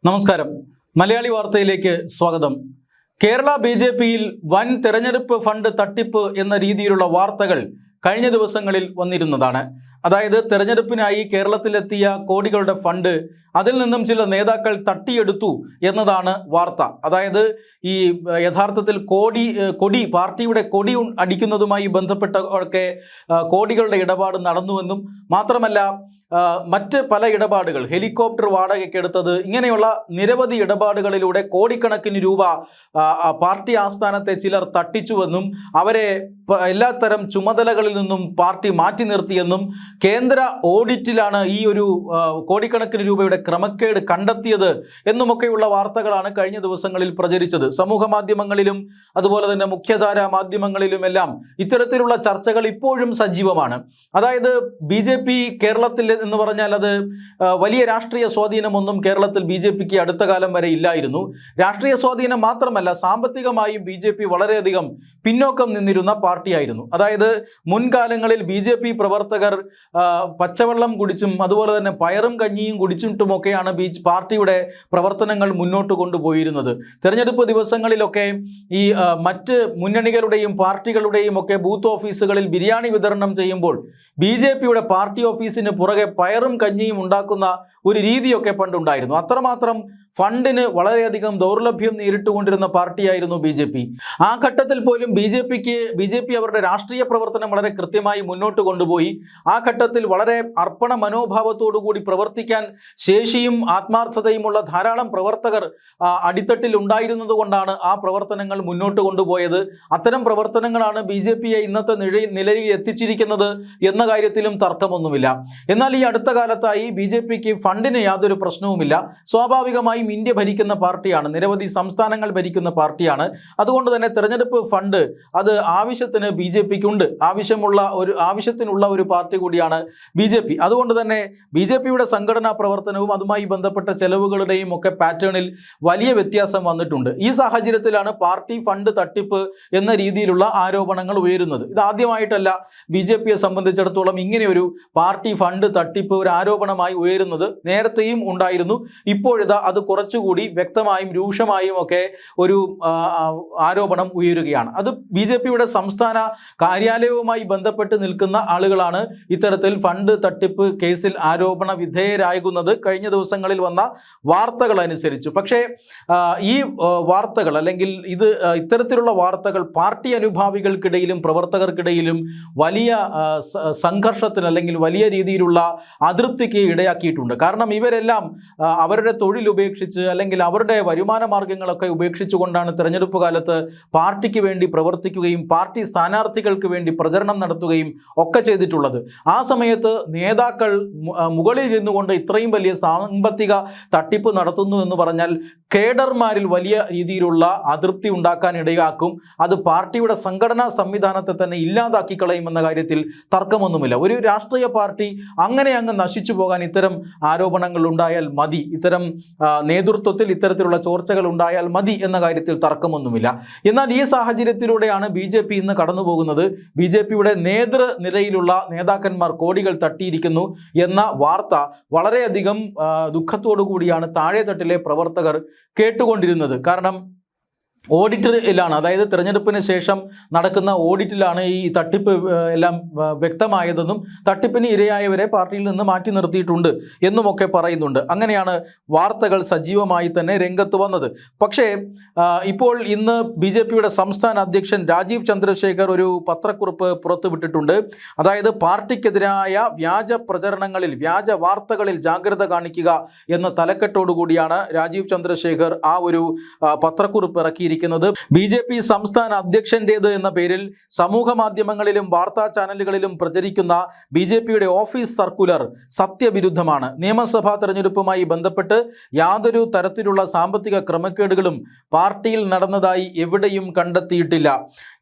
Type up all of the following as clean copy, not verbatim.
നമസ്കാരം. മലയാളി വാർത്തയിലേക്ക് സ്വാഗതം. കേരള ബി.ജെ.പിയിൽ വൻ തെരഞ്ഞെടുപ്പ് ഫണ്ട് തട്ടിപ്പ് എന്ന രീതിയിലുള്ള വാർത്തകൾ കഴിഞ്ഞ ദിവസങ്ങളിൽ വന്നിരുന്നതാണ്. അതായത് തെരഞ്ഞെടുപ്പിനായി കേരളത്തിലെത്തിയ കോടികളുടെ ഫണ്ട് അതിൽ നിന്നും ചില നേതാക്കൾ തട്ടിയെടുത്തു എന്നതാണ് വാർത്ത. അതായത് ഈ യഥാർത്ഥത്തിൽ കൊടി പാർട്ടിയുടെ കൊടി അടിക്കുന്നതുമായി ബന്ധപ്പെട്ട ഒക്കെ കോടികളുടെ ഇടപാട് നടന്നുവെന്നും മാത്രമല്ല മറ്റ് പല ഇടപാടുകൾ, ഹെലികോപ്റ്റർ വാടകയ്ക്കെടുത്തത്, ഇങ്ങനെയുള്ള നിരവധി ഇടപാടുകളിലൂടെ കോടിക്കണക്കിന് രൂപ പാർട്ടി ആസ്ഥാനത്തെ ചിലർ തട്ടിച്ചുവെന്നും അവരെ എല്ലാത്തരം ചുമതലകളിൽ നിന്നും പാർട്ടി മാറ്റി നിർത്തിയെന്നും കേന്ദ്ര ഓഡിറ്റിലാണ് ഈ ഒരു കോടിക്കണക്കിന് രൂപയുടെ ക്രമക്കേട് കണ്ടെത്തിയത് എന്നുമൊക്കെയുള്ള വാർത്തകളാണ് കഴിഞ്ഞ ദിവസങ്ങളിൽ പ്രചരിച്ചത്. സമൂഹ മാധ്യമങ്ങളിലും അതുപോലെ തന്നെ മുഖ്യധാരാ മാധ്യമങ്ങളിലുമെല്ലാം ഇത്തരത്തിലുള്ള ചർച്ചകൾ ഇപ്പോഴും സജീവമാണ്. അതായത് ബി.ജെ.പി കേരളത്തിൽ എന്ന് പറഞ്ഞാൽ അത് വലിയ രാഷ്ട്രീയ സ്വാധീനമൊന്നും കേരളത്തിൽ ബി.ജെ.പിക്ക് അടുത്ത കാലം വരെ ഇല്ലായിരുന്നു. രാഷ്ട്രീയ സ്വാധീനം മാത്രമല്ല, സാമ്പത്തികമായും ബി.ജെ.പി വളരെയധികം പിന്നോക്കം നിന്നിരുന്ന പാർട്ടിയായിരുന്നു. അതായത് മുൻകാലങ്ങളിൽ ബി.ജെ.പി പ്രവർത്തകർ പച്ചവെള്ളം കുടിച്ചും അതുപോലെ തന്നെ പയറും കഞ്ഞിയും കുടിച്ചിട്ടുമൊക്കെയാണ് പാർട്ടിയുടെ പ്രവർത്തനങ്ങൾ മുന്നോട്ട് കൊണ്ടുപോയിരുന്നത്. തെരഞ്ഞെടുപ്പ് ദിവസങ്ങളിലൊക്കെ ഈ മറ്റ് മുന്നണികളുടെയും പാർട്ടികളുടെയും ഒക്കെ ബൂത്ത് ഓഫീസുകളിൽ ബിരിയാണി വിതരണം ചെയ്യുമ്പോൾ ബി.ജെ.പിയുടെ പാർട്ടി ഓഫീസിന് പുറകെ പയറും കഞ്ഞിയും ഉണ്ടാക്കുന്ന ഒരു രീതിയൊക്കെ പണ്ടുണ്ടായിരുന്നു. അത്രമാത്രം ഫണ്ടിന് വളരെയധികം ദൗർലഭ്യം നേരിട്ടുകൊണ്ടിരുന്ന പാർട്ടിയായിരുന്നു ബി.ജെ.പി. ആ ഘട്ടത്തിൽ പോലും ബി.ജെ.പി അവരുടെ രാഷ്ട്രീയ പ്രവർത്തനം വളരെ കൃത്യമായി മുന്നോട്ട് കൊണ്ടുപോയി. ആ ഘട്ടത്തിൽ വളരെ അർപ്പണ മനോഭാവത്തോടു കൂടി പ്രവർത്തിക്കാൻ ശേഷിയും ആത്മാർത്ഥതയുമുള്ള ധാരാളം പ്രവർത്തകർ അടിത്തട്ടിൽ ഉണ്ടായിരുന്നത് കൊണ്ടാണ് ആ പ്രവർത്തനങ്ങൾ മുന്നോട്ട് കൊണ്ടുപോയത്. അത്തരം പ്രവർത്തനങ്ങളാണ് ബി.ജെ.പിയെ ഇന്നത്തെ നിലയിൽ എത്തിച്ചിരിക്കുന്നത് എന്ന കാര്യത്തിലും തർക്കമൊന്നുമില്ല. എന്നാൽ ഈ അടുത്ത കാലത്തായി ബി.ജെ.പിക്ക് ഫണ്ടിന് യാതൊരു പ്രശ്നവുമില്ല. സ്വാഭാവികമായും ഇന്ത്യ ഭരിക്കുന്ന പാർട്ടിയാണ്, നിരവധി സംസ്ഥാനങ്ങൾ ഭരിക്കുന്ന പാർട്ടിയാണ്. അതുകൊണ്ട് തന്നെ തെരഞ്ഞെടുപ്പ് ഫണ്ട് അത് ആവശ്യത്തിന് ബി.ജെ.പിക്ക് ഉണ്ട്. ആവശ്യത്തിനുള്ള ഒരു പാർട്ടി കൂടിയാണ് ബി.ജെ.പി. അതുകൊണ്ട് തന്നെ ബി.ജെ.പിയുടെ സംഘടനാ പ്രവർത്തനവും അതുമായി ബന്ധപ്പെട്ട ചെലവുകളുടെയും ഒക്കെ പാറ്റേണിൽ വലിയ വ്യത്യാസം വന്നിട്ടുണ്ട്. ഈ സാഹചര്യത്തിലാണ് പാർട്ടി ഫണ്ട് തട്ടിപ്പ് എന്ന രീതിയിലുള്ള ആരോപണങ്ങൾ ഉയരുന്നത്. ഇതാദ്യമായിട്ടല്ല ബി.ജെ.പിയെ സംബന്ധിച്ചിടത്തോളം ഇങ്ങനെയൊരു പാർട്ടി ഫണ്ട് തട്ടിപ്പ് ഒരു ആരോപണമായി ഉയരുന്നത്. നേരത്തെയും ഉണ്ടായിരുന്നു. ഇപ്പോഴിതാ അത് കുറച്ചുകൂടി വ്യക്തമായും രൂക്ഷമായും ഒക്കെ ഒരു ആരോപണം ഉയരുകയാണ്. അത് ബി.ജെ.പിയുടെ സംസ്ഥാന കാര്യാലയവുമായി ബന്ധപ്പെട്ട് നിൽക്കുന്ന ആളുകളാണ് ഇത്തരത്തിൽ ഫണ്ട് തട്ടിപ്പ് കേസിൽ ആരോപണ വിധേയരാകുന്നത് കഴിഞ്ഞ ദിവസങ്ങളിൽ വന്ന വാർത്തകൾ അനുസരിച്ച്. പക്ഷേ ഈ വാർത്തകൾ അല്ലെങ്കിൽ ഇത്തരത്തിലുള്ള വാർത്തകൾ പാർട്ടി അനുഭാവികൾക്കിടയിലും പ്രവർത്തകർക്കിടയിലും വലിയ സംഘർഷത്തിന് അല്ലെങ്കിൽ വലിയ രീതിയിലുള്ള അതൃപ്തിക്ക് ഇടയാക്കിയിട്ടുണ്ട്. കാരണം ഇവരെല്ലാം അവരുടെ തൊഴിൽ ഉപേക്ഷിച്ച് അല്ലെങ്കിൽ അവരുടെ വരുമാന മാർഗങ്ങളൊക്കെ ഉപേക്ഷിച്ചുകൊണ്ടാണ് തെരഞ്ഞെടുപ്പ് കാലത്ത് പാർട്ടിക്ക് വേണ്ടി പ്രവർത്തിക്കുകയും പാർട്ടി സ്ഥാനാർത്ഥികൾക്ക് വേണ്ടി പ്രചരണം നടത്തുകയും ഒക്കെ ചെയ്തിട്ടുള്ളത്. ആ സമയത്ത് നേതാക്കൾ മുകളിൽ ഇരുന്നുകൊണ്ട് ഇത്രയും വലിയ സാമ്പത്തിക തട്ടിപ്പ് നടത്തുന്നു എന്ന് പറഞ്ഞാൽ കേഡർമാരിൽ വലിയ രീതിയിലുള്ള അതൃപ്തി ഉണ്ടാക്കാൻ ഇടയാക്കും. അത് പാർട്ടിയുടെ സംഘടനാ സംവിധാനത്തെ തന്നെ ഇല്ലാതാക്കി കളയുമെന്ന കാര്യത്തിൽ തർക്കമൊന്നുമില്ല. ഒരു രാഷ്ട്രീയ പാർട്ടി അങ്ങനെ അങ്ങ് നശിച്ചു പോകാൻ ഇത്തരം ആരോപണങ്ങൾ ഉണ്ടായാൽ മതി, ഇത്തരം നേതൃത്വത്തിൽ ഇത്തരത്തിലുള്ള ചോർച്ചകൾ ഉണ്ടായാൽ മതി എന്ന കാര്യത്തിൽ തർക്കമൊന്നുമില്ല. എന്നാൽ ഈ സാഹചര്യത്തിലൂടെയാണ് ബി.ജെ.പി ഇന്ന് കടന്നു പോകുന്നത്. ബി.ജെ.പിയുടെ നേതൃനിരയിലുള്ള നേതാക്കന്മാർ കോടികൾ തട്ടിയിരിക്കുന്നു എന്ന വാർത്ത വളരെയധികം ദുഃഖത്തോടു കൂടിയാണ് താഴെത്തട്ടിലെ പ്രവർത്തകർ കേട്ടുകൊണ്ടിരുന്നത്. കാരണം ഓഡിറ്റിലാണ്, അതായത് തെരഞ്ഞെടുപ്പിന് ശേഷം നടക്കുന്ന ഓഡിറ്റിലാണ് ഈ തട്ടിപ്പ് എല്ലാം വ്യക്തമായതെന്നും തട്ടിപ്പിന് ഇരയായവരെ പാർട്ടിയിൽ നിന്ന് മാറ്റി നിർത്തിയിട്ടുണ്ട് എന്നുമൊക്കെ പറയുന്നുണ്ട്. അങ്ങനെയാണ് വാർത്തകൾ സജീവമായി തന്നെ രംഗത്ത് വന്നത്. പക്ഷേ ഇപ്പോൾ ഇന്ന് ബി.ജെ.പിയുടെ സംസ്ഥാന അധ്യക്ഷൻ രാജീവ് ചന്ദ്രശേഖർ ഒരു പത്രക്കുറിപ്പ് പുറത്തുവിട്ടിട്ടുണ്ട്. അതായത് പാർട്ടിക്കെതിരായ വ്യാജ പ്രചരണങ്ങളിൽ, വ്യാജ വാർത്തകളിൽ ജാഗ്രത കാണിക്കുക എന്ന തലക്കെട്ടോടുകൂടിയാണ് രാജീവ് ചന്ദ്രശേഖർ ആ ഒരു പത്രക്കുറിപ്പ് ഇറക്കിയിരിക്കുന്നത്. ബി.ജെ.പി സംസ്ഥാന അധ്യക്ഷന്റേത് എന്ന പേരിൽ സമൂഹ മാധ്യമങ്ങളിലും വാർത്താ ചാനലുകളിലും പ്രചരിക്കുന്ന ബി.ജെ.പിയുടെ ഓഫീസ് സർക്കുലർ സത്യവിരുദ്ധമാണ്. നിയമസഭാ തെരഞ്ഞെടുപ്പുമായി ബന്ധപ്പെട്ട് യാതൊരു തരത്തിലുള്ള സാമ്പത്തിക ക്രമക്കേടുകളും പാർട്ടിയിൽ നടന്നതായി എവിടെയും കണ്ടെത്തിയിട്ടില്ല.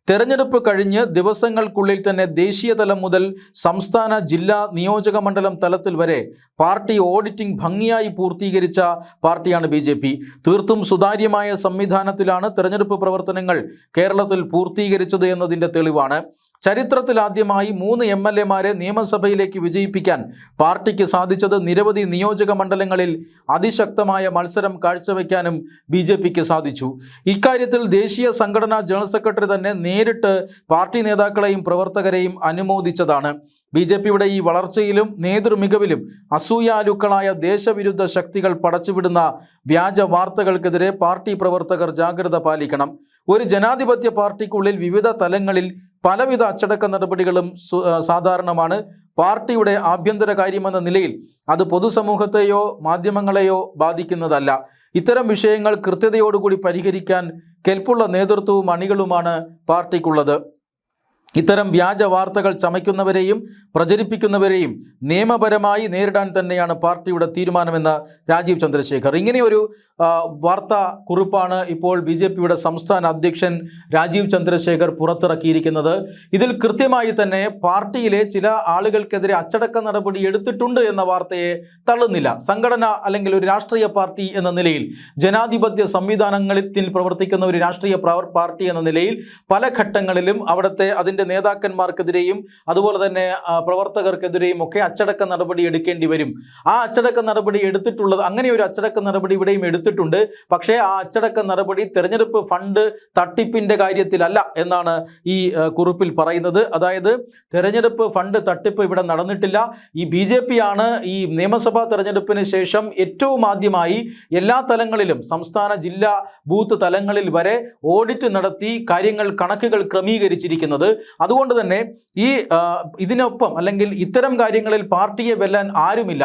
തെരഞ്ഞെടുപ്പ് കഴിഞ്ഞ് ദിവസങ്ങൾക്കുള്ളിൽ തന്നെ ദേശീയ തലം മുതൽ സംസ്ഥാന, ജില്ലാ, നിയോജക മണ്ഡലം തലത്തിൽ വരെ പാർട്ടി ഓഡിറ്റിംഗ് ഭംഗിയായി പൂർത്തീകരിച്ച പാർട്ടിയാണ് ബി.ജെ.പി. തീർത്തും സുതാര്യമായ സംവിധാനത്തിലാണ് തെരഞ്ഞെടുപ്പ് പ്രവർത്തനങ്ങൾ കേരളത്തിൽ പൂർത്തീകരിച്ചത് എന്നതിൻ്റെ തെളിവാണ്. ചരിത്രത്തിലാദ്യമായി 3 MLA-മാരെ നിയമസഭയിലേക്ക് വിജയിപ്പിക്കാൻ പാർട്ടിക്ക് സാധിച്ചത് നിരവധി നിയോജക മണ്ഡലങ്ങളിൽ അതിശക്തമായ മത്സരം കാഴ്ചവെക്കാനും BJPക്ക് സാധിച്ചു. ഇക്കാര്യത്തിൽ ദേശീയ സംഘടനാ ജനറൽ സെക്രട്ടറി തന്നെ നേരിട്ട് പാർട്ടി നേതാക്കളെയും പ്രവർത്തകരെയും അനുമോദിച്ചതാണ്. BJPയുടെ ഈ വളർച്ചയിലും നേതൃമികവിലും അസൂയാലുക്കളായ ദേശവിരുദ്ധ ശക്തികൾ പടച്ചുവിടുന്ന വ്യാജ വാർത്തകൾക്കെതിരെ പാർട്ടി പ്രവർത്തകർ ജാഗ്രത പാലിക്കണം. ഒരു ജനാധിപത്യ പാർട്ടിക്കുള്ളിൽ വിവിധ തലങ്ങളിൽ പലവിധ അച്ചടക്ക നടപടികളും സാധാരണമാണ്. പാർട്ടിയുടെ ആഭ്യന്തര കാര്യമെന്ന നിലയിൽ അത് പൊതുസമൂഹത്തെയോ മാധ്യമങ്ങളെയോ ബാധിക്കുന്നതല്ല. ഇത്തരം വിഷയങ്ങൾ കൃത്യതയോടുകൂടി പരിഹരിക്കാൻ കെൽപ്പുള്ള നേതൃത്വവും അണികളുമാണ് പാർട്ടിക്കുള്ളത്. ഇത്തരം വ്യാജ വാർത്തകൾ ചമയ്ക്കുന്നവരെയും പ്രചരിപ്പിക്കുന്നവരെയും നിയമപരമായി നേരിടാൻ തന്നെയാണ് പാർട്ടിയുടെ തീരുമാനമെന്ന് രാജീവ് ചന്ദ്രശേഖർ. ഇങ്ങനെയൊരു വാർത്താ കുറിപ്പാണ് ഇപ്പോൾ BJPയുടെ സംസ്ഥാന അധ്യക്ഷൻ രാജീവ് ചന്ദ്രശേഖർ പുറത്തിറക്കിയിരിക്കുന്നത്. ഇതിൽ കൃത്യമായി തന്നെ പാർട്ടിയിലെ ചില ആളുകൾക്കെതിരെ അച്ചടക്ക നടപടി എടുത്തിട്ടുണ്ട് എന്ന വാർത്തയെ തള്ളുന്നില്ല. സംഘടന അല്ലെങ്കിൽ ഒരു രാഷ്ട്രീയ പാർട്ടി എന്ന നിലയിൽ, ജനാധിപത്യ സംവിധാനങ്ങളിൽ പ്രവർത്തിക്കുന്ന ഒരു രാഷ്ട്രീയ പാർട്ടി എന്ന നിലയിൽ പല ഘട്ടങ്ങളിലും അവിടുത്തെ അതിൻ്റെ നേതാക്കന്മാർക്കെതിരെയും അതുപോലെ തന്നെ പ്രവർത്തകർക്കെതിരെയും ഒക്കെ അച്ചടക്ക നടപടി എടുക്കേണ്ടി വരും. ആ അച്ചടക്ക നടപടി എടുത്തിട്ടുള്ളത്, അങ്ങനെ ഒരു അച്ചടക്ക നടപടി ഇവിടെയും എടുത്തിട്ടുണ്ട്. പക്ഷേ ആ അച്ചടക് നടപടി തെരഞ്ഞെടുപ്പ് ഫണ്ട് തട്ടിപ്പിൻ്റെ കാര്യത്തിലല്ല എന്നാണ് ഈ കുറിപ്പിൽ പറയുന്നത്. അതായത് തെരഞ്ഞെടുപ്പ് ഫണ്ട് തട്ടിപ്പ് ഇവിടെ നടന്നിട്ടില്ല. ഈ BJP ആണ് ഈ നിയമസഭാ തെരഞ്ഞെടുപ്പിന് ശേഷം ഏറ്റവും ആദ്യമായി എല്ലാ തലങ്ങളിലും, സംസ്ഥാന ജില്ലാ ബൂത്ത് തലങ്ങളിൽ വരെ ഓഡിറ്റ് നടത്തി കണക്കുകൾ ക്രമീകരിച്ചിരിക്കുന്നത്. അതുകൊണ്ട് തന്നെ ഇതിനൊപ്പം അല്ലെങ്കിൽ ഇത്തരം കാര്യങ്ങളിൽ പാർട്ടിയെ വെല്ലാൻ ആരുമില്ല.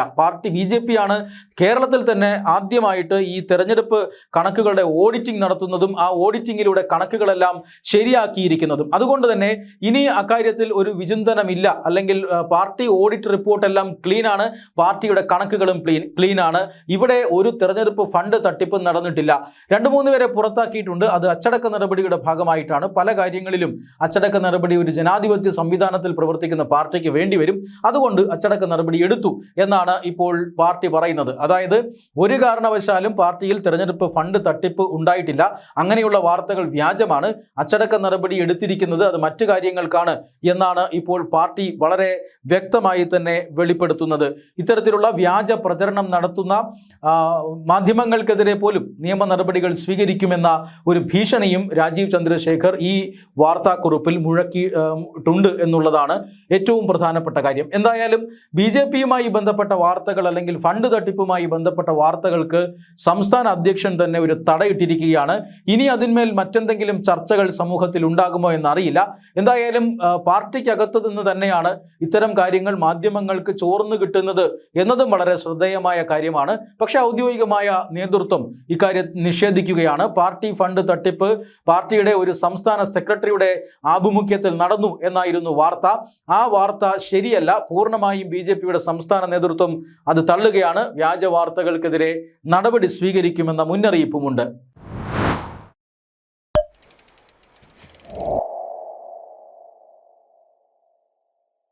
BJP ആണ് കേരളത്തിൽ തന്നെ ആദ്യമായിട്ട് ഈ തെരഞ്ഞെടുപ്പ് കണക്കുകളുടെ ഓഡിറ്റിംഗ് നടത്തുന്നതും ആ ഓഡിറ്റിങ്ങിലൂടെ കണക്കുകളെല്ലാം ശരിയാക്കിയിരിക്കുന്നതും. അതുകൊണ്ട് തന്നെ ഇനി അക്കാര്യത്തിൽ ഒരു വിചിന്തനമില്ല. അല്ലെങ്കിൽ പാർട്ടി ഓഡിറ്റ് റിപ്പോർട്ടെല്ലാം ക്ലീനാണ്, പാർട്ടിയുടെ കണക്കുകളും ക്ലീനാണ്. ഇവിടെ ഒരു തെരഞ്ഞെടുപ്പ് ഫണ്ട് തട്ടിപ്പ് നടന്നിട്ടില്ല. 2-3 പേരെ പുറത്താക്കിയിട്ടുണ്ട്. അത് അച്ചടക്ക നടപടിയുടെ ഭാഗമായിട്ടാണ്. പല കാര്യങ്ങളിലും അച്ചടക്ക നടപടി ഒരു ജനാധിപത്യ സംവിധാനത്തിൽ പ്രവർത്തിക്കുന്ന പാർട്ടിക്ക് വേണ്ടിവരും. അതുകൊണ്ട് അച്ചടക്ക നടപടി എടുത്തു എന്നാണ് ഇപ്പോൾ പാർട്ടി പറയുന്നത്. അതായത് ഒരു കാരണവശാലും പാർട്ടിയിൽ തെരഞ്ഞെടുപ്പ് ഫണ്ട് തട്ടിപ്പ് ഉണ്ടായിട്ടില്ല, അങ്ങനെയുള്ള വാർത്തകൾ വ്യാജമാണ്, അച്ചടക്ക നടപടി എടുത്തിരിക്കുന്നത് അത് മറ്റു കാര്യങ്ങൾക്കാണ് എന്നാണ് ഇപ്പോൾ പാർട്ടി വളരെ വ്യക്തമായി തന്നെ വെളിപ്പെടുത്തുന്നത്. ഇത്തരത്തിലുള്ള വ്യാജ പ്രചരണം നടത്തുന്ന മാധ്യമങ്ങൾക്കെതിരെ പോലും നിയമ നടപടികൾ സ്വീകരിക്കുമെന്ന ഒരു ഭീഷണിയും രാജീവ് ചന്ദ്രശേഖർ ഈ വാർത്താക്കുറിപ്പിൽ മുഴക്കിയിട്ടുണ്ട് എന്നുള്ളതാണ് ഏറ്റവും പ്രധാനപ്പെട്ട കാര്യം. എന്തായാലും BJPയുമായി ബന്ധപ്പെട്ട വാർത്തകൾ അല്ലെങ്കിൽ ഫണ്ട് തട്ടിപ്പുമായി ബന്ധപ്പെട്ട വാർത്തകൾക്ക് സംസ്ഥാന അധ്യക്ഷൻ തന്നെ ഒരു തടയിട്ടിരിക്കുകയാണ്. ഇനി അതിന്മേൽ മറ്റെന്തെങ്കിലും ചർച്ചകൾ സമൂഹത്തിൽ ഉണ്ടാകുമോ എന്നറിയില്ല. എന്തായാലും പാർട്ടിക്കകത്ത് നിന്ന് തന്നെയാണ് ഇത്തരം കാര്യങ്ങൾ മാധ്യമങ്ങൾക്ക് ചോർന്നു കിട്ടുന്നത് എന്നതും വളരെ ശ്രദ്ധേയമായ കാര്യമാണ്. പക്ഷെ ഔദ്യോഗികമായ നേതൃത്വം ഇക്കാര്യം നിഷേധിക്കുകയാണ്. പാർട്ടി ഫണ്ട് തട്ടിപ്പ് പാർട്ടിയുടെ ഒരു സംസ്ഥാന സെക്രട്ടറിയുടെ ആഭിമുഖ്യത്തിൽ നടന്നു എന്നായിരുന്നു വാർത്ത. ആ വാർത്ത ശരിയല്ല. പൂർണ്ണമായും BJPയുടെ സംസ്ഥാന നേതൃത്വം അത് തള്ളുകയാണ്. വ്യാജ വാർത്തകൾക്കെതിരെ നടപടി സ്വീകരിക്കുമെന്ന മുന്നറിയിപ്പുമുണ്ട്.